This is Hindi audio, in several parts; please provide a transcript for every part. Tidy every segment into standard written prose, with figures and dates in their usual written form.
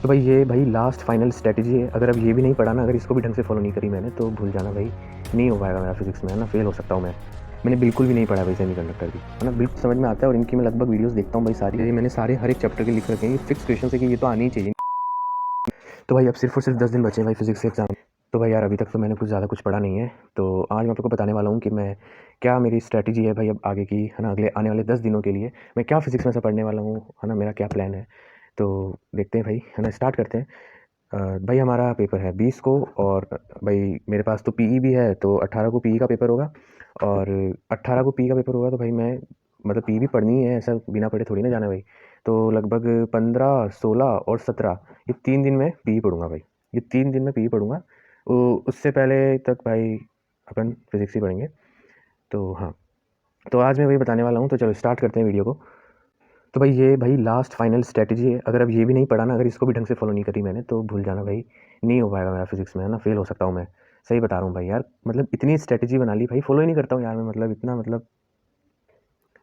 तो भाई ये भाई लास्ट फाइनल स्ट्रैटेजी है। अगर अब ये भी नहीं पढ़ा ना, अगर इसको भी ढंग से फॉलो नहीं करी मैंने, तो भूल जाना भाई, नहीं हो पाएगा मेरा फिजिक्स में, है ना, फेल हो सकता हूँ मैं। मैंने बिल्कुल भी नहीं पढ़ा भाई सेमीकंडक्टर भी, है ना, बिल्कुल समझ में आता है। और इनकी मैं लगभग वीडियोस देखता हूँ भाई, सारी ये मैंने सारे हर एक चैप्टर के लिख रखे हैं, ये फिक्स क्वेश्चन है कि ये तो आनी ही चाहिए। तो भाई अब सिर्फ और सिर्फ 10 दिन बचे हैं भाई फिजिक्स के एग्जाम। तो भाई यार अभी तक तो मैंने कुछ ज़्यादा कुछ पढ़ा नहीं है, तो आज मैं आपको बताने वाला हूँ कि मैं क्या मेरी स्ट्रैटेजी है भाई अब आगे की, है ना, अगले आने वाले 10 दिनों के लिए मैं क्या फिजिक्स में से पढ़ने वाला हूँ, है ना, मेरा क्या प्लान है। तो देखते हैं भाई, है ना, स्टार्ट करते हैं। भाई हमारा पेपर है 20 को, और भाई मेरे पास तो पीई भी है, तो 18 को पीई का पेपर होगा। और 18 को पीई का पेपर होगा, तो भाई मैं मतलब पीई भी पढ़नी है, ऐसा बिना पढ़े थोड़ी ना जाना है भाई। तो लगभग 15, 16 और 17, ये 3 दिन में पीई पढ़ूंगा भाई। ये 3 दिन में पीई पढ़ूंगा। उससे पहले तक भाई अपन फिजिक्स ही पढ़ेंगे। तो हाँ, तो आज मैं वही बताने वाला हूँ, तो चलो स्टार्ट करते हैं वीडियो को। तो भाई ये भाई लास्ट फाइनल स्ट्रैटेजी है। अगर अब ये भी नहीं पढ़ा ना, अगर इसको भी ढंग से फॉलो नहीं करी मैंने, तो भूल जाना भाई, नहीं हो पाएगा मेरा फिजिक्स में, है ना, फेल हो सकता हूँ मैं। सही बता रहा हूँ भाई यार, मतलब इतनी स्ट्रैटेजी बना ली भाई, फॉलो ही नहीं करता हूँ यार मैं, मतलब इतना मतलब।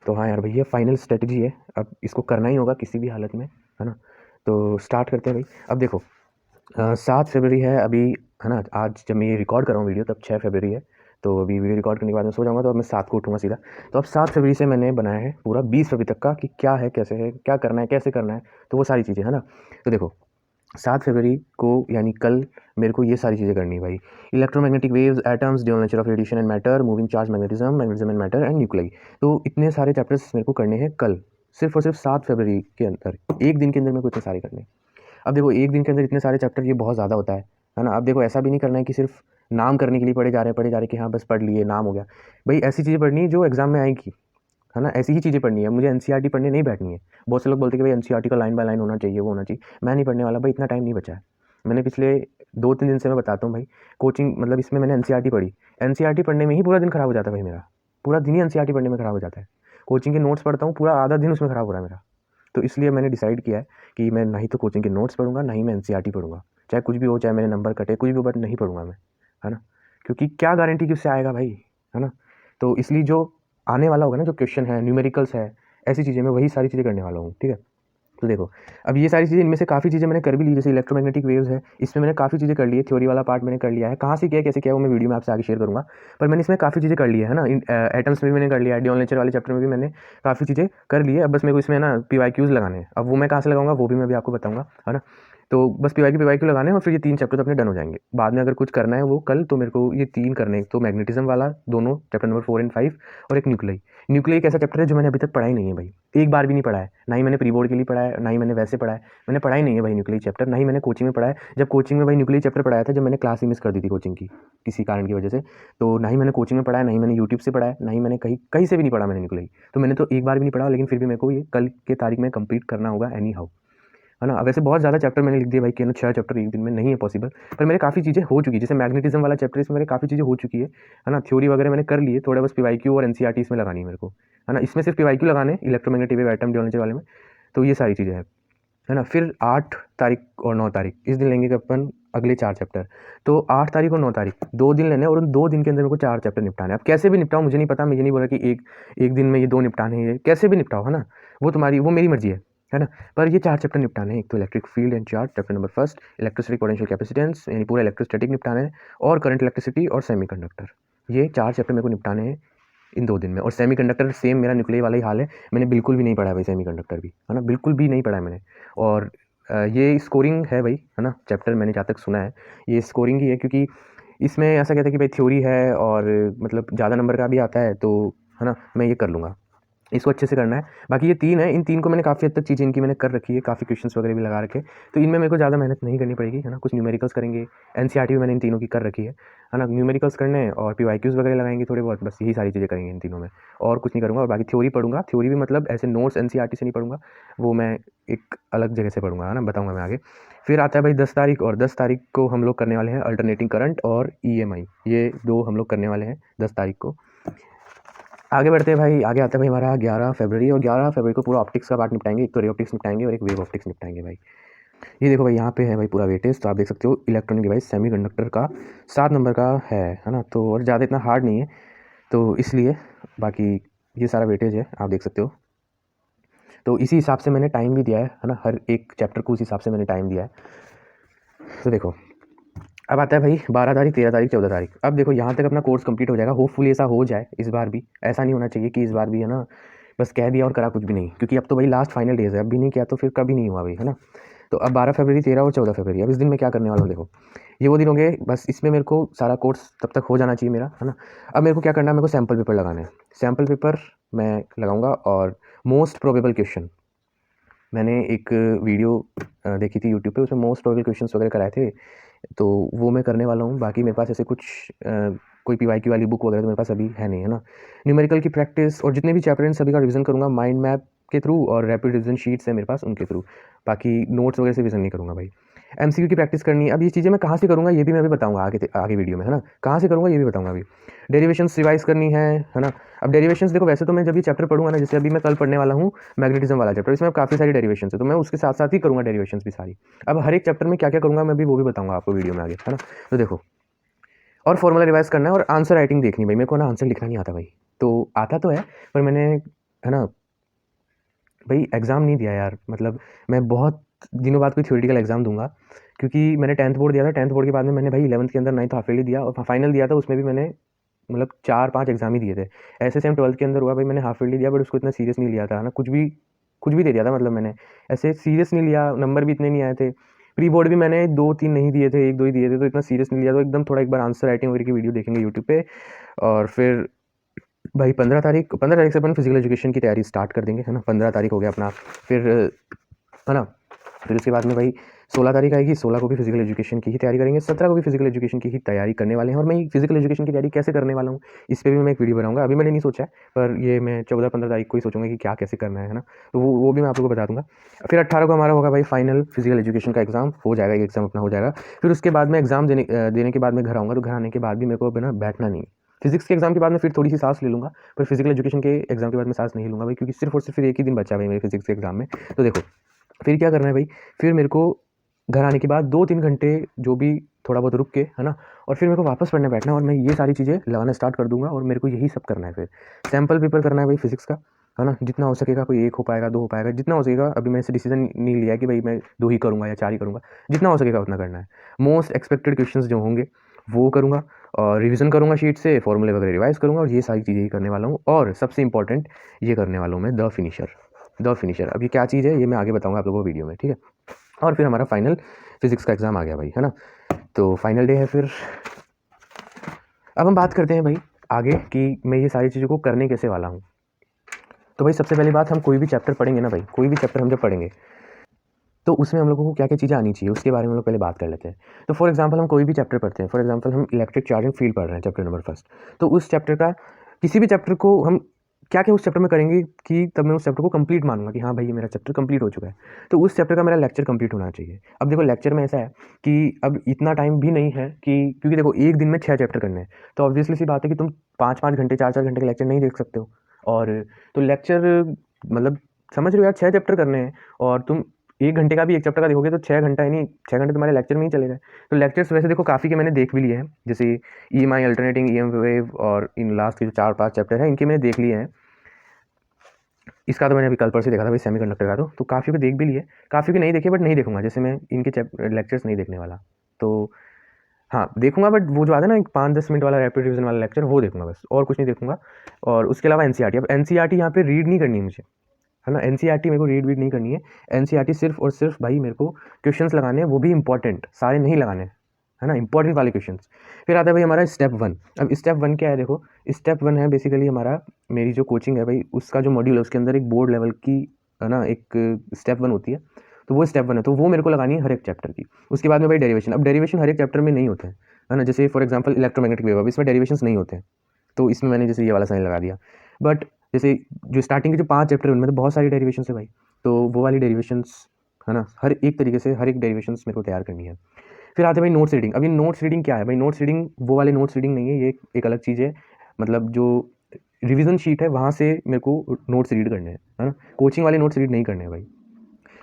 तो हाँ यार भाई, ये फाइनल स्ट्रैटेजी है, अब इसको करना ही होगा किसी भी हालत में, है ना। तो स्टार्ट करते हैं भाई। अब देखो, 7 फरवरी है अभी, है ना। आज जब मैं ये रिकॉर्ड कर रहा हूँ वीडियो, तब 6 फरवरी है। तो अभी वीडियो रिकॉर्ड करने के बाद मैं सो जाऊँगा, तो अब मैं 7 को उठूँगा सीधा। तो अब 7 फरवरी से मैंने बनाया है पूरा 20 फरवरी तक का, कि क्या है, कैसे है, क्या करना है, कैसे करना है, तो वो सारी चीज़ें, है ना। तो देखो, 7 फरवरी को यानी कल मेरे को ये सारी चीज़ें करनी है भाई। Electromagnetic waves, atoms, dual nature of radiation and matter, moving charge, magnetism and matter and nuclei. तो इतने सारे चैप्टर्स मेरे को करने हैं कल, सिर्फ और सिर्फ 7 फरवरी के अंदर, एक दिन के अंदर मेरे को इतने सारे करने हैं। अब देखो, एक दिन के अंदर इतने सारे चैप्टर, ये बहुत ज़्यादा होता है ना। अब देखो, ऐसा भी नहीं करना है कि सिर्फ नाम करने के लिए पढ़े जा रहे कि हाँ बस पढ़ लिए, नाम हो गया। भाई ऐसी चीज़ें पढ़नी है जो एग्जाम में आएगी, है ना, ऐसी ही चीज़ें पढ़नी है। मुझे एनसीईआरटी पढ़ने नहीं बैठनी है। बहुत से लोग बोलते हैं कि भाई एनसीईआरटी का लाइन बाय लाइन होना चाहिए, वो होना चाहिए। मैं नहीं पढ़ने वाला भाई, इतना टाइम नहीं बचा है। मैंने पिछले 2-3 दिन से मैं बताता हूँ भाई, कोचिंग मतलब इसमें मैंने एनसीईआरटी पढ़ी। एनसीईआरटी पढ़ने में ही पूरा दिन खराब हो जाता है भाई मेरा, पूरा दिन ही एनसीईआरटी पढ़ने में खराब हो जाता है। कोचिंग के नोट्स पढ़ता हूँ, पूरा आधा दिन उसमें खराब हो रहा है मेरा। तो इसलिए मैंने डिसाइड किया है कि मैं ना ही तो कोचिंग के नोट्स पढ़ूंगा, ना ही मैं एनसीईआरटी पढ़ूंगा। चाहे कुछ भी हो, चाहे मेरे नंबर कटे, कुछ भी हो, बट नहीं पढ़ूंगा मैं, है ना। क्योंकि क्या गारंटी कि उससे आएगा भाई, है ना। तो इसलिए जो आने वाला होगा ना, जो क्वेश्चन है, न्यूमेरिकल्स है, ऐसी चीज़ें, मैं वही सारी चीज़ें करने वाला हूँ, ठीक है। तो देखो, अब ये सारी चीज़ें, इनमें से काफ़ी चीज़ें मैंने कर भी ली। जैसे इलेक्ट्रोमैग्नेटिक वेव्स है, इसमें मैंने काफ़ी चीज़ें कर ली है, थ्योरी वाला पार्ट मैंने कर लिया है। कहाँ से किया, कैसे किया, वो मैं वीडियो में आपसे आगे शेयर करूँगा। पर मैंने इसमें काफ़ी चीज़ें कर ली है ना। एटम्स में भी मैंने कर लिया है, ड्यूअल नेचर वाले चैप्टर में भी मैंने काफ़ी चीज़ें कर ली है। अब बस मेरे को इसमें ना PYQs लगाने हैं। अब वो मैं कहाँ से लगाऊंगा, वो भी मैं अभी आपको बताऊँगा, है ना। तो बस PYQ लगाने हैं, और फिर ये 3 चैप्टर तो अपने डन हो जाएंगे। बाद में अगर कुछ करना है वो कल, तो मेरे को ये 3 करने हैं। तो मैग्नेटिज्म वाला दोनों, चैप्टर नंबर 4 और 5, और एक न्यूक्लियाई। न्यूक्लियाई एक ऐसा चैप्टर है जो मैंने अभी तक पढ़ा ही नहीं है भाई, एक बार भी नहीं पढ़ा है। ना ही मैंने प्री बोर्ड के लिए पढ़ा है, ना ही मैंने वैसे पढ़ा है। मैंने पढ़ा ही नहीं है भाई न्यूक्लियाई चैप्टर, ना ही मैंने कोचिंग में पढ़ा है। जब कोचिंग में भाई न्यूक्लियाई चैप्टर पढ़ाया था, जब मैंने क्लास ही मिस कर दी थी कोचिंग की, किसी कारण की वजह से। तो ना ही मैंने कोचिंग में पढ़ा है, ना ही मैंने यूट्यूब से पढ़ा है, ना ही मैंने कहीं कहीं से भी नहीं पढ़ा मैंने न्यूक्लियाई। तो मैंने तो एक बार भी नहीं पढ़ा, लेकिन फिर भी मेरे को ये कल के तारीख में कंप्लीट करना होगा एनी हाउ, है ना। वैसे बहुत ज़्यादा चैप्टर मैंने लिख दिए भाई, कि ना 6 चैप्टर एक दिन में नहीं है पॉसिबल। पर मेरे काफ़ी चीज़ें हो चुकी है, जैसे मैग्नेटिज्म वाला चैप्टर, इसमें मेरे काफ़ी चीज़ें हो चुकी है ना। थ्योरी वगैरह मैंने कर ली है, थोड़ा बस PYQ और एनसीईआरटी इसमें लगानी है मेरे को, है ना। इसमें सिर्फ PYQ लगाने, electromagnetic wave, atom, dual nature वाले में। तो ये सारी चीज़ें हैं, है ना। फिर 8 तारीख और 9 तारीख, इस दिन लेंगे अपन अगले 4 चैप्टर। तो 8 तारीख और 9 तारीख 2 दिन लेने हैं, और उन 2 दिन के अंदर मेरे को 4 चैप्टर निपटाने हैं। अब कैसे भी निपटाऊँ मुझे नहीं पता, मुझे नहीं बोला कि एक एक दिन में ये 2 निपटाने हैं, ये कैसे भी निपटाओ, है ना। वो मेरी मर्जी है ना। पर ये 4 चैप्टर निपटाने हैं। एक तो electric field and charge, chapter number first, electrostatic potential capacitance, यानी पूरा इलेक्ट्रोस्टैटिक निपटाना है, और करंट इलेक्ट्रिसिटी और सेमीकंडक्टर। ये 4 चैप्टर मेरे को निपटाने हैं इन 2 दिन में। और सेमीकंडक्टर सेम मेरा न्यूक्लियर वाला ही हाल है, मैंने बिल्कुल भी नहीं पढ़ा है भाई सेमीकंडक्टर भी, है ना, बिल्कुल भी नहीं पढ़ा है मैंने। और ये स्कोरिंग है भाई, है ना, चैप्टर मैंने जहाँ तक सुना है ये स्कोरिंग ही है, क्योंकि इसमें ऐसा कहता है कि भाई थ्योरी है, और मतलब ज़्यादा नंबर का भी आता है, तो है ना, मैं ये कर लूँगा, इसको अच्छे से करना है। बाकी ये 3 है, इन 3 को मैंने काफ़ी हद तक चीज़ें इनकी मैंने कर रखी है, काफ़ी क्वेश्चंस वगैरह भी लगा रखे हैं। तो इनमें मेरे को ज़्यादा मेहनत नहीं करनी पड़ेगी, है ना। कुछ न्यूमेरिकल्स करेंगे, एनसीईआरटी भी मैंने इन तीनों की कर रखी है ना। न्यूमेरिकल्स करने हैं, और PYQs वगैरह लगाएंगे थोड़े बहुत, बस यही सारी चीज़ें करेंगे इन तीनों में, और कुछ नहीं करूँगा। और बाकी थ्योरी पढ़ूंगा, थ्योरी भी मतलब ऐसे नोट्स एनसीईआरटी से नहीं पढ़ूंगा, वो मैं एक अलग जगह से पढ़ूंगा, है ना, बताऊँगा मैं आगे। फिर आता है भाई 10 तारीख, और 10 तारीख को हम लोग करने वाले हैं अल्टरनेटिंग करंट और EMI, ये 2 हम लोग करने वाले हैं 10 तारीख को। आगे बढ़ते हैं भाई, आगे आता है भाई हमारा 11 फरवरी, और 11 फरवरी को पूरा ऑप्टिक्स का पार्ट निपटाएंगे। एक तो रे ऑप्टिक्स निपटाएंगे, और एक वेव ऑप्टिक्स निपटाएंगे भाई। ये देखो भाई, यहाँ पे है भाई पूरा वेटेज, तो आप देख सकते हो इलेक्ट्रॉनिक डिवाइस सेमीकंडक्टर का 7 नंबर का है ना। तो और ज़्यादा इतना हार्ड नहीं है, तो इसलिए बाकी ये सारा वेटेज है, आप देख सकते हो। तो इसी हिसाब से मैंने टाइम भी दिया है ना, हर एक चैप्टर को उस हिसाब से मैंने टाइम दिया है। तो देखो अब आता है भाई 12 तारीख, 13 तारीख, 14 तारीख। अब देखो यहाँ तक अपना कोर्स कंप्लीट हो जाएगा, होपफुली ऐसा हो जाए इस बार भी। ऐसा नहीं होना चाहिए कि इस बार भी है ना बस कह दिया और करा कुछ भी नहीं, क्योंकि अब तो भाई लास्ट फाइनल डेज है, अब भी नहीं किया तो फिर कभी नहीं हुआ भाई, है ना। तो अब 12 फरवरी, 13 और 14 फरवरी, अब इस दिन मैं क्या करने वाला हूँ देखो, ये वो दिन होंगे बस, इसमें मेरे को सारा कोर्स तब तक हो जाना चाहिए मेरा, है ना। अब मेरे को क्या करना है, मेरे को सैम्पल पेपर लगाना है। सैम्पल पेपर मैं लगाऊंगा और मोस्ट प्रोबेबल क्वेश्चन, मैंने एक वीडियो देखी थी यूट्यूब पे, उसमें मोस्ट प्रोबेबल क्वेश्चंस वगैरह कराए थे, तो वो मैं करने वाला हूँ। बाकी मेरे पास ऐसे कुछ कोई पीवाईक्यू वाली बुक वगैरह तो मेरे पास अभी है नहीं, है ना। न्यूमेरिकल की प्रैक्टिस और जितने भी चैप्टर हैं सभी का रिवीजन करूँगा माइंड मैप के थ्रू, और रैपिड रिवीजन शीट्स है मेरे पास उनके थ्रू। बाकी नोट्स वगैरह से रिवीजन नहीं करूँगा भाई। एमसीक्यू की प्रैक्टिस करनी है। अब ये चीज़ें मैं कहाँ से करूँगा ये भी मैं अभी बताऊँगा आगे वीडियो में, है ना। कहाँ से करूँगा ये भी बताऊँगा अभी। डेरिवेशंस रिवाइज करनी है ना। अब डेरिवेशंस देखो, वैसे तो मैं जब ये चैप्टर पढ़ूंगा ना, जैसे अभी मैं कल पढ़ने वाला हूँ मैग्नेटिज्म वाला चैप्टर, इसमें काफ़ी सारी डेरिवेशंस है, तो मैं उसके साथ साथ ही करूँगा डेरिवेशंस भी सारी। अब हर एक चैप्टर में क्या क्या करूँगा मैं भी वो भी बताऊँगा आपको वीडियो में आगे, है ना। तो देखो, और फॉर्मूला रिवाइज करना है और आंसर राइटिंग देखनी भाई। मेरे को ना आंसर लिखना नहीं आता भाई, तो आता तो है पर मैंने, है ना भाई, एग्ज़ाम नहीं दिया यार। मतलब मैं बहुत दिनों बाद कोई थ्योरेटिकल एग्ज़ाम दूंगा, क्योंकि मैंने 10th बोर्ड दिया था। 10th बोर्ड के बाद में मैंने भाई 11th के अंदर 9th हाफ ईयरली दिया, और फाइनल दिया था उसमें भी मैंने मतलब 4-5 एग्ज़ाम ही दिए थे। ऐसे सेम 12th के अंदर हुआ भाई, मैंने हाफ ईयरली दिया बट उसको इतना सीरियस नहीं लिया था, है ना। कुछ भी दे दिया था, मतलब मैंने ऐसे सीरियस नहीं लिया, नंबर भी इतने नहीं आए थे। प्री बोर्ड भी मैंने 2-3 नहीं दिए थे, 1-2 ही दिए थे, तो इतना सीरियस नहीं लिया। तो एकदम थोड़ा एक बार आंसर राइटिंग वगैरह की वीडियो देखेंगे यूट्यूब पे, और फिर भाई 15 तारीख से अपन फिजिकल एजुकेशन की तैयारी स्टार्ट कर देंगे, है ना। 15 तारीख हो गया अपना, फिर है ना। फिर उसके बाद में भाई 16 तारीख आएगी, 16 को भी फिजिकल एजुकेशन की ही तैयारी करेंगे, 17 को भी फिजिकल एजुकेशन की ही तैयारी करने वाले हैं। और मैं फिजिकल एजुकेशन की तैयारी कैसे करने वाला हूँ इस पर भी मैं एक वीडियो बनाऊंगा। अभी मैंने नहीं सोचा है, पर ये मैं 14-15 तारीख को ही सोचूंगा कि क्या कैसे करना है ना। तो वो भी मैं आप लोगों को बता दूंगा। फिर 18 को हमारा होगा भाई फाइनल फिजिकल एजुकेशन का एग्जाम, हो जाएगा ये एग्जाम अपना हो जाएगा। फिर उसके बाद में एग्जाम देने के बाद मैं घर आऊँगा, तो घर आने के बाद भी मेरे को अब ना बैठना नहीं। फिजिक्स के एग्जाम के बाद में फिर थोड़ी सी सांस ले लूँगा, पर फिजिकल एजुकेशन के एग्जाम के बाद मैं सांस नहीं लूँगा भाई, क्योंकि सिर्फ और सिर्फ फिर एक ही दिन बचा है भाई मेरे फिजिक्स के एग्जाम में। तो देखो फिर क्या करना है भाई, फिर मेरे को घर आने के बाद 2-3 घंटे जो भी थोड़ा बहुत रुक के, है ना, और फिर मेरे को वापस पढ़ने बैठना है, और मैं ये सारी चीज़ें लगाना स्टार्ट कर दूंगा, और मेरे को यही सब करना है। फिर सैम्पल पेपर करना है भाई फिजिक्स का, है ना। जितना हो सकेगा, कोई 1 हो पाएगा, 2 हो पाएगा, जितना हो सकेगा। अभी मैं ऐसे डिसीजन नहीं लिया है कि भाई मैं 2 ही करूँगा या 4 ही करूँगा, जितना हो सकेगा उतना करना है। मोस्ट एक्सपेक्टेड क्वेश्चंस जो होंगे वो करूँगा, और रिवीजन करूँगा शीट से, फॉर्मूले वगैरह रिवाइज करूँगा, और ये सारी चीज़ें ही करने वाला हूँ। और सबसे इंपॉर्टेंट ये करने वाला हूँ मैं द फिनिशर। अब ये क्या चीज़ है ये मैं आगे बताऊँगा आप लोगों को वीडियो में, ठीक है। और फिर हमारा फाइनल फिजिक्स का एग्ज़ाम आ गया भाई, है ना। तो फाइनल डे है फिर। अब हम बात करते हैं भाई आगे कि मैं ये सारी चीज़ों को करने कैसे वाला हूँ। तो भाई सबसे पहली बात, हम कोई भी चैप्टर पढ़ेंगे ना भाई, कोई भी चैप्टर हम जब पढ़ेंगे तो उसमें हम लोगों को क्या क्या चीज़ें आनी चाहिए उसके बारे में हम लोग पहले बात कर लेते हैं। तो फॉर एग्जांपल हम कोई भी चैप्टर पढ़ते हैं, फॉर एग्जांपल हम इलेक्ट्रिक चार्जिंग फील्ड पढ़ रहे हैं चैप्टर नंबर 1, तो उस चैप्टर का किसी भी चैप्टर को हम क्या क्या उस चैप्टर में करेंगे कि तब मैं उस चैप्टर को कंप्लीट मानूंगा कि हाँ भाई ये मेरा चैप्टर कंप्लीट हो चुका है। तो उस चैप्टर का मेरा लेक्चर कंप्लीट होना चाहिए। अब देखो लेक्चर में ऐसा है कि अब इतना टाइम भी नहीं है कि, क्योंकि देखो एक दिन में 6 चैप्टर करने हैं, तो ऑब्वियसली सी बात है कि तुम 5-5 घंटे 4-4 घंटे के लेक्चर नहीं देख सकते हो। और तो लेक्चर मतलब समझ रहे हो यार, 6 चैप्टर करने हैं, और तुम 1 घंटे का भी एक चैप्टर का देखोगे तो 6 घंटा, यानी 6 घंटे तुम्हारे लेक्चर में ही चले गए। तो लेक्चर्स वैसे देखो काफ़ी के मैंने देख भी लिए हैं, जैसे EMI अल्टरनेटिंग EM वेव, और इन लास्ट के जो 4-5 चैप्टर हैं इनके मैंने देख लिए हैं। इसका तो मैंने अभी कल परसों देखा था भाई सेमीकंडक्टर का, तो काफ़ी को देख भी लिए, काफ़ी को नहीं देखे, बट नहीं देखूंगा, जैसे मैं इनके लेक्चर्स नहीं देखने वाला। तो हाँ देखूंगा, बट वो जो आता है ना एक 5-10 मिनट वाला रैपिड रिवीजन वाला लेक्चर, वो देखूंगा बस, और कुछ नहीं देखूंगा। और उसके अलावा NCERT, अब NCERT यहाँ पे रीड नहीं करनी है मुझे, है ना। NCERT मेरे को रीड नहीं करनी है। NCERT सिर्फ और सिर्फ भाई मेरे को क्वेश्चंस लगाने हैं, वो भी इंपॉर्टेंट, सारे नहीं लगाने, है ना, इंपॉर्टेंट वाले क्वेश्चंस। फिर आता है भाई हमारा स्टेप 1। अब स्टेप 1 क्या है, देखो स्टेप 1 है बेसिकली हमारा, मेरी जो कोचिंग है भाई उसका जो मॉड्यूल है उसके अंदर एक बोर्ड लेवल की, है ना, एक स्टेप 1 होती है, तो वो स्टेप 1 है, तो वो मेरे को लगानी है हर एक चैप्टर की। उसके बाद में भाई डेरिवेशन। अब डेरिवेशन हर एक चैप्टर में नहीं होते हैं, है ना। जैसे फॉर एग्जाम्पल इलेक्ट्रोमैग्नेटिक वेव, अब इसमें डेरिवेशंस नहीं होते हैं, तो इसमें मैंने जैसे ये वाला साइन लगा दिया। बट जैसे जो स्टार्टिंग के जो 5 चैप्टर है उनमें तो बहुत सारी डेरिवेशन है भाई, तो वो वाली डेरिवेशंस, है ना, हर एक तरीके से हर एक डेरिवेशंस मेरे को तैयार करनी है। फिर आते हैं भाई नोट्स रीडिंग। अब ये नोट्स रीडिंग क्या है भाई, नोट्स रीडिंग वो वाले नोट्स रीडिंग नहीं है, ये एक अलग चीज़ है। मतलब जो रिवीजन शीट है वहाँ से मेरे को नोट्स रीड करने हैं, है ना, कोचिंग वाले नोट्स रीड नहीं करने हैं भाई।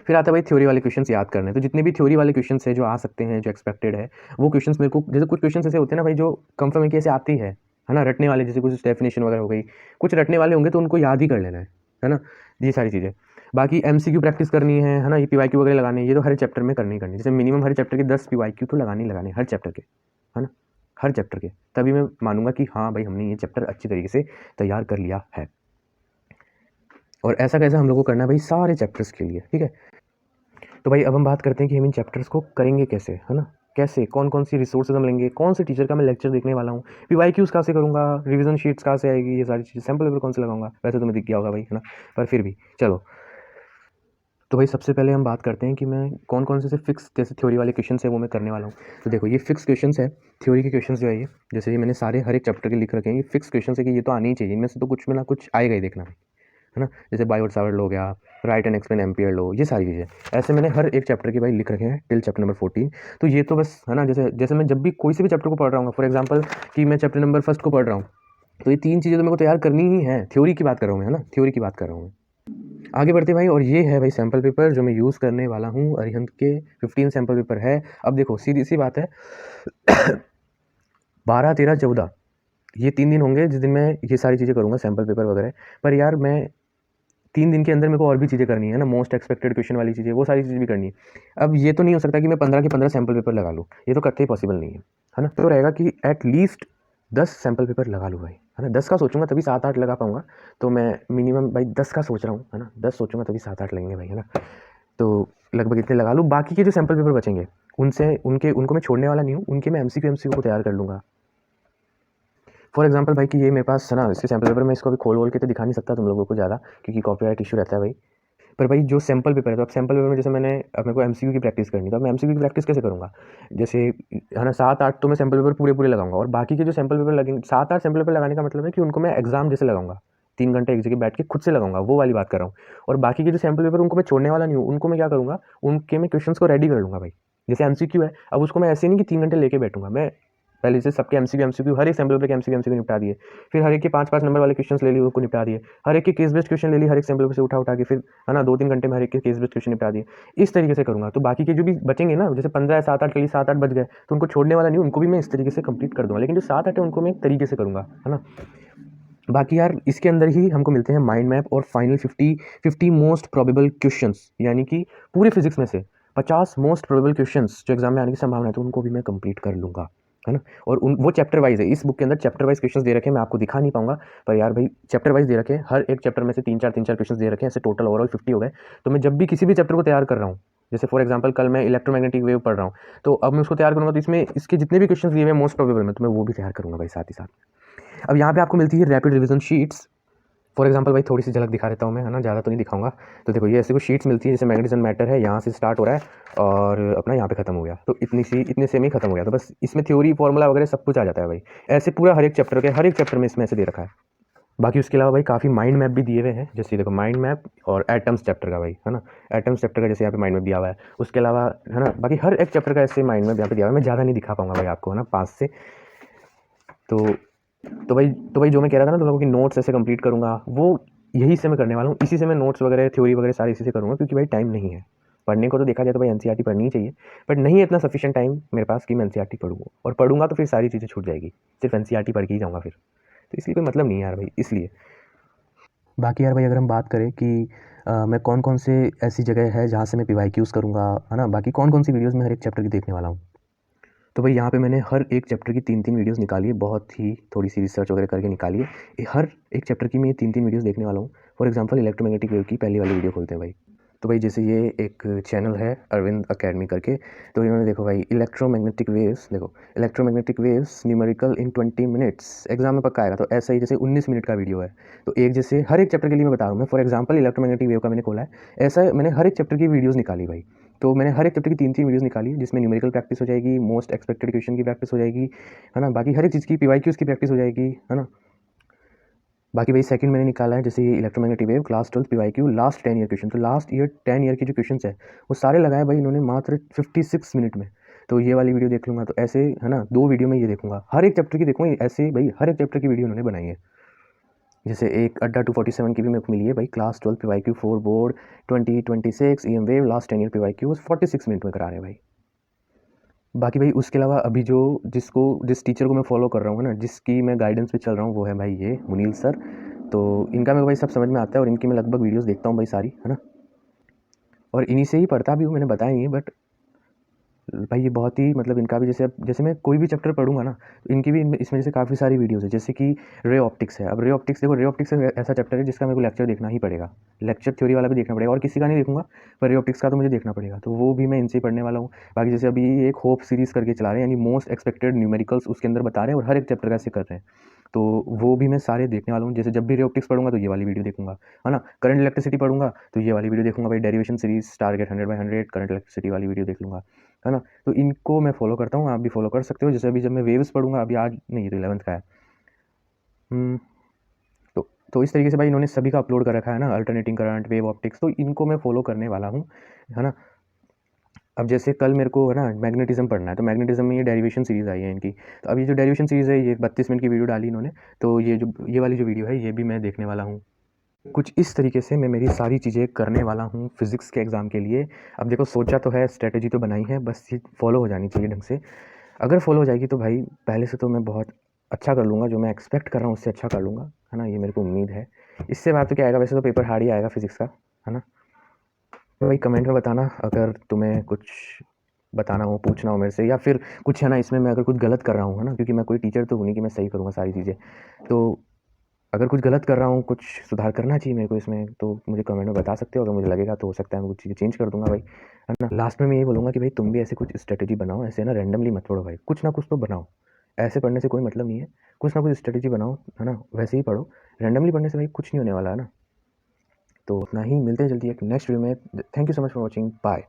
फिर आता है भाई थ्योरी वाले क्वेश्चंस याद करने हैं। तो जितने भी थ्योरी वाले क्वेश्चंस है जो आ सकते हैं, जो एक्सपेक्टेड है, वो क्वेश्चंस मेरे को, जैसे कुछ क्वेश्चंस ऐसे होते हैं ना भाई जो कंफर्म है कि ऐसे आती है ना, रटने वाले, जैसे कुछ डेफिनेशन वगैरह हो गई, कुछ रटने वाले होंगे तो उनको याद ही कर लेना है ना, ये सारी चीज़ें। बाकी एमसीक्यू प्रैक्टिस करनी है ना, ये पीवाईक्यू वगैरह लगाने हैं, ये तो हर चैप्टर में करनी करनी, जैसे मिनिमम हर चैप्टर के 10 पीवाईक्यू तो लगाने ही लगाने हर चैप्टर के, है ना, हर चैप्टर के, तभी मैं मानूंगा कि हाँ भाई हमने ये चैप्टर अच्छी तरीके से तैयार कर लिया है। और ऐसा कैसा हम लोग को करना है भाई सारे चैप्टर्स के लिए, ठीक है। तो भाई अब हम बात करते हैं कि हम इन चैप्टर्स को करेंगे कैसे, है ना, कैसे, कौन कौन सी रिसोर्सेज हम लेंगे, कौन से टीचर का मैं लेक्चर देखने वाला हूँ, पीवाईक्यूज कहाँ से करूँगा, रिवीजन शीट्स कहाँ से आएगी, ये सारी चीज़ें, सैम्पल पेपर कौन से लगाऊंगा, वैसे तो मैं दिख गया होगा भाई, है ना, पर फिर भी चलो। तो भाई सबसे पहले हम बात करते हैं कि मैं कौन कौन से फिक्स जैसे थ्योरी वाले क्वेश्चन है वो मैं करने वाला हूँ। तो देखो ये फिक्स क्वेश्चन है, थ्योरी के क्वेश्चन जो है ये, जैसे ये मैंने सारे हर एक चैप्टर के लिख रखे हैं, ये फिक्स क्वेश्चन है कि ये तो आने ही चाहिए, इनमें से तो कुछ में ना कुछ आएगा ही, देखना है ना, जैसे बायोट सावर्ट लो हो गया, राइट एंड एक्सप्लेन एम्पियर लो, ये सारी चीज़ें ऐसे मैंने हर एक चैप्टर के भाई लिख रखे हैं टिल चैप्टर नंबर 14। तो ये तो बस है ना, जैसे जैसे मैं जब भी कोई से भी चैप्टर को पढ़ रहा हूँ, फॉर एग्जाम्पल कि मैं चैप्टर नंबर 1 को पढ़ रहा हूँ, तो ये 3 चीज़ें तो मेरे को तैयार करनी ही है, थ्योरी की बात कर रहा हूँ मैं, है ना, थ्योरी की बात कर रहा हूँ मैं। आगे बढ़ते भाई, और ये है भाई सैम्पल पेपर जो मैं यूज़ करने वाला हूँ, अरिहंत के 15 सैम्पल पेपर है। अब देखो सीधी सी बात है 12, 13, 14 ये 3 दिन होंगे जिस दिन मैं ये सारी चीज़ें करूँगा सैम्पल पेपर वगैरह, पर यार मैं 3 दिन के अंदर मेरे को और भी चीज़ें करनी है ना, मोस्ट एक्सपेक्टेड क्वेश्चन वाली चीज़ें, वो सारी चीज़ें भी करनी है। अब ये तो नहीं हो सकता कि मैं 15 के 15 सैम्पल पेपर लगा लूँ, ये तो करते ही पॉसिबल नहीं है ना, तो रहेगा कि एटलीस्ट 10 सैम्पल पेपर लगा लूँ भाई, है ना, 10 का सोचूंगा तभी 7-8 लगा पाऊंगा, तो मैं मिनिमम भाई 10 का सोच रहा हूँ, है ना, 10 सोचूंगा तभी 7-8 लगेंगे भाई, है ना, तो लगभग इतने लगा लूँ। बाकी के जो सैम्पल पेपर बचेंगे उनको मैं छोड़ने वाला नहीं हूँ, उनके मैं एमसीक्यू को तैयार कर लूँगा। फॉर एग्जाम्पल भाई कि ये मेरे पास है ना, इसके सैम्पल पेपर मैं इसको अभी खोल के तो दिखा नहीं सकता तुम लोगों को ज़्यादा, क्योंकि कॉपीराइट इशू रहता है भाई, पर भाई जो सैम्पल पेपर है, तो अब सैम्पल पेपर में जैसे अब मेरे को एमसीक्यू की प्रैक्टिस करनी है, तो अब मैं एमसीक्यू की प्रैक्टिस कैसे करूँगा, जैसे है ना 7-8 तो मैं सैम्पल पेपर पूरे लगाऊंगा, और बाकी के जो सैम्पल पेपर लगेंगे 7-8 सैम्पल पेपर लगाने का मतलब है कि उनको मैं एग्जाम जैसे लगाऊंगा, 3 घंटे एक जगह बैठ के खुद से लगाऊंगा, वो वाली बात कर रहा हूँ। और बाकी के जो सैम्पल पेपर उनको मैं छोड़ने वाला नहीं हूँ, उनको मैं क्या करूँगा, उनके मैं क्वेश्चन को रेडी कर लूँगा भाई, जैसे एमसीक्यू है, अब उसको मैं ऐसे नहीं कि 3 घंटे लेके बैठूंगा, मैं पहले से सबके एमसीक्यू हर एक सैम्पल पेपर के एमसीक्यू निपटा दिए, फिर हर एक के 5-5 नंबर वाले क्वेश्चन ले लिए, उनको निपटा दिए, हर एक के केस बेस्ड क्वेश्चन ले लिए, हर एक सैम्पल पेपर से उठा के, फिर है ना 2-3 घंटे में हर एक के केस बेस्ड क्वेश्चन निपटा दिए, इस तरीके से करूँगा। तो बाकी के जो भी बचेंगे ना, जैसे 15 या 7-8 के लिए 7-8 बच गए, तो उनको छोड़ने वाला नहीं, उनको भी मैं इस तरीके से कंप्लीट कर दूंगा, लेकिन जो 7-8 है उनको मैं एक तरीके से करूँगा, है ना। बाकी यार इसके अंदर ही हमको मिलते हैं माइंड मैप और फाइनल 50 मोस्ट प्रोबेबल क्वेश्चंस, यानी कि पूरे फिजिक्स में से 50 मोस्ट प्रोबेबल क्वेश्चंस जो एग्जाम में आने की संभावना है, तो उनको भी मैं कंप्लीट कर लूँगा, है ना। और वो चैप्टर वाइज है, इस बुक के अंदर चैप्टर वाइज क्वेश्चंस दे रखे हैं, मैं आपको दिखा नहीं पाऊंगा, पर यार भाई चैप्टर वाइज दे रखे हैं, हर एक चैप्टर में से 3-4 क्वेश्चंस दे रखे हैं, ऐसे टोटल ओवरऑल 50 हो गए। तो मैं जब भी किसी भी चैप्टर को तैयार कर रहा हूँ, जैसे फॉर एग्जाम्पल कल मैं इलेक्ट्रोमैग्नेटिक वेव पढ़ रहा हूँ, तो अब मैं उसको तैयार करूँगा, तो इसमें इसके जितने भी क्वेश्चन दिए हुए मोस्ट प्रोबेबल में, तो मैं वो भी तैयार करूँगा भाई साथ ही साथ। अब यहाँ पे आपको मिलती है rapid revision sheets. For example भाई थोड़ी सी झलक दिखा देता हूँ मैं, है ना, ज़्यादा तो नहीं दिखाऊंगा। तो देखो ये ऐसे कुछ शीट्स मिलती है, जैसे मैग्नेटिज्म मैटर है, यहाँ से स्टार्ट हो रहा है और अपना यहाँ पे खत्म हो गया, तो इतने से में खत्म हो गया, तो बस इसमें थ्योरी फॉर्मूला वगैरह सब कुछ आ जाता है भाई, ऐसे पूरा हर एक चैप्टर में इसमें ऐसे दे रखा है। बाकी उसके अलावा भाई काफ़ी माइंड मैप भी दिए हुए हैं, जैसे देखो माइंड मैप और एटम्स चैप्टर का भाई, है ना, एटम्स चैप्टर का जैसे यहाँ पे माइंड मैप दिया हुआ है, उसके अलावा है ना बाकी हर एक चैप्टर का ऐसे माइंड मैप यहाँ पे दिया हुआ है, मैं ज़्यादा नहीं दिखा पाऊंगा भाई आपको, है ना, पास से। तो भाई जो मैं कह रहा था ना तुम लोगों की नोट्स ऐसे कंप्लीट करूँगा, वो यही से मैं करने वाला हूँ, इसी से मैं नोट्स वगैरह थ्योरी वगैरह सारी इसी से करूँगा, क्योंकि भाई टाइम नहीं है पढ़ने को। तो देखा जाए तो भाई एनसीईआरटी पढ़नी ही चाहिए, बट नहीं है इतना सफिशिएंट टाइम मेरे पास कि मैं एनसीईआरटी पढ़ूँगा, और पढ़ूंगा तो फिर सारी चीज़ें छूट जाएगी, सिर्फ एनसीईआरटी पढ़ के ही जाऊँगा फिर, तो इसलिए कोई मतलब नहीं है यार भाई, इसलिए। बाकी यार भाई अगर हम बात करें कि मैं कौन कौन से ऐसी जगह है जहाँ से मैं पीवाईक्यूज़ करूँगा, है ना, बाकी कौन कौन सी वीडियोज़ में हर एक चैप्टर की देखने वाला हूँ, तो भाई यहाँ पे मैंने हर एक चैप्टर की 3-3 वीडियोस निकाली है, बहुत ही थोड़ी सी रिसर्च वगैरह करके निकाली है, हर एक चैप्टर की मैं 3-3 वीडियोस देखने वाला हूँ। फॉर एग्जांपल इलेक्ट्रोमैग्नेटिक वेव की पहली वाली वीडियो खोलते हैं भाई, तो भाई जैसे ये एक चैनल है अरविंद अकेडमी करके, तो इन्होंने देखो भाई इलेक्ट्रोमैग्नेटिक वेव्स, देखो इलेक्ट्रोमैग्नेटिक वेव्स न्यूमेरिकल इन 20 मिनट्स, एग्जाम में पक्का आएगा। तो ऐसा ही जैसे 19 मिनट का वीडियो है, तो एक जैसे हर एक चैप्टर के लिए मैं बता रहा हूँ, मैं फॉर एग्जाम्पल इलेक्ट्रोमैग्नेटिक वेव का मैंने खोला है, ऐसा मैंने हर एक चैप्टर की वीडियोज़ निकाली भाई। तो मैंने हर एक चैप्टर की 3-3 वीडियोस निकाली है, जिसमें न्यूमेरिकल प्रैक्टिस हो जाएगी, मोस्ट एक्सपेक्टेड क्वेश्चन की प्रैक्टिस हो जाएगी, है ना, बाकी हर एक चीज़ की पीवाईक्यूज़ की प्रैक्टिस हो जाएगी, है ना। बाकी भाई सेकंड मैंने निकाला है जैसे ये electromagnetic wave class 12 PYQ last 10 year question, तो लास्ट ईयर 10 ईयर के जो क्वेश्चन है वो सारे लगाए भाई इन्होंने मात्र 56 मिनट में, तो ये वाली वीडियो देख लूँगा। तो ऐसे है ना 2 वीडियो में ये देखूंगा, हर एक चैप्टर की देखूँगा, ऐसे भाई हर एक चैप्टर की वीडियो उन्होंने बनाई है। जैसे एक अड्डा 247 की भी मेरे को मिली है भाई, class 12 PYQ 4 board 2026 EM wave last 10 year PYQ 46 minute में करा रहे हैं भाई। बाकी भाई उसके अलावा अभी जिस टीचर को मैं फॉलो कर रहा हूँ ना, जिसकी मैं गाइडेंस पे चल रहा हूँ, वो है भाई ये मुनील सर। तो इनका मेरे को भाई सब समझ में आता है, और इनकी मैं लगभग वीडियोस देखता हूँ भाई सारी, है ना। और इन्हीं से ही पढ़ता भी हूँ, मैंने बताया नहीं है, बट भाई ये बहुत ही मतलब इनका भी जैसे मैं कोई भी चैप्टर पढ़ूंगा ना, तो इनकी भी इसमें जैसे काफ़ी सारी वीडियोस है, जैसे कि रे ऑप्टिक्स है। अब रे ऑप्टिक्स देखो, रे ऑप्टिक्स ऐसा चैप्टर है जिसका मेरे को लेक्चर देखना ही पड़ेगा, लेक्चर थ्योरी वाला भी देखना पड़ेगा, और किसी का नहीं देखूंगा, पर रे ऑप्टिक्स का तो मुझे देखना पड़ेगा, तो वो भी मैं इनसे ही पढ़ने वाला हूँ। बाकी जैसे अभी एक होप सीरीज़ करके चला रहे हैं, यानी मोस्ट एक्सपेक्टेड न्यूमेरिकल्स उसके अंदर बता रहे हैं, और हर एक चैप्टर का ऐसे कर रहे हैं, तो वो भी मैं सारे देखने वाला हूँ। जैसे जब भी रे ऑप्टिक्स पढ़ूंगा तो ये वाली वीडियो देखूंगा, है ना। करंट इलेक्ट्रिसिटी पढ़ूंगा तो ये वाली वीडियो देखूंगा भाई, derivation series target 100/100 current electricity वाली वीडियो देख लूँगा, है ना। तो इनको मैं फॉलो करता हूँ, आप भी फॉलो कर सकते हो। जैसे अभी जब मैं वेव्स पढ़ूंगा, अभी आज नहीं, ये तो 11th का है। हम्म, तो इस तरीके से भाई इन्होंने सभी का अपलोड कर रखा है ना, अल्टरनेटिंग करंट, वेव ऑप्टिक्स, तो इनको मैं फॉलो करने वाला हूँ, है ना। अब जैसे कल मेरे को है ना मैग्नेटिज्म पढ़ना है, तो मैग्नेटिज्म में ये डेरिवेशन सीरीज़ आई है इनकी, तो अब ये जो डेरिवेशन सीरीज़ है, ये 32 मिनट की वीडियो डाली इन्होंने, तो ये वाली जो वीडियो है ये भी मैं देखने वाला हूँ। कुछ इस तरीके से मैं मेरी सारी चीज़ें करने वाला हूँ फिज़िक्स के एग्ज़ाम के लिए। अब देखो, सोचा तो है, स्ट्रेटजी तो बनाई है, बस ये फॉलो हो जानी चाहिए ढंग से। अगर फॉलो हो जाएगी तो भाई पहले से तो मैं बहुत अच्छा कर लूँगा, जो मैं एक्सपेक्ट कर रहा हूँ उससे अच्छा कर लूँगा, है ना, ये मेरे को उम्मीद है। इससे बात तो क्या आएगा, वैसे तो पेपर हार्ड ही आएगा फिज़िक्स का, है ना। तो भाई कमेंट में बताना अगर तुम्हें कुछ बताना हो, पूछना हो मेरे से, या फिर कुछ है ना इसमें मैं अगर कुछ गलत कर रहा हूँ, है ना, क्योंकि मैं कोई टीचर तो हूँ नहीं कि मैं सही करूँगा सारी चीज़ें। तो अगर कुछ गलत कर रहा हूँ, कुछ सुधार करना चाहिए मेरे को इसमें, तो मुझे कमेंट में बता सकते हो। अगर मुझे लगेगा तो हो सकता है मैं कुछ चीज़ें चेंज कर दूँगा भाई, है ना। लास्ट में मैं यही बोलूँगा कि भाई तुम भी ऐसे कुछ स्ट्रेटजी बनाओ, ऐसे ना रैंडमली मत पढ़ो भाई, कुछ ना कुछ तो बनाओ। ऐसे पढ़ने से कोई मतलब नहीं है, कुछ ना कुछ स्ट्रेटजी बनाओ, है ना, वैसे ही पढ़ो। रैंडमली पढ़ने से भाई कुछ नहीं होने वाला, है ना। तो उतना ही, मिलते हैं जल्दी एक नेक्स्ट वीडियो में। Thank you so much for watching, bye.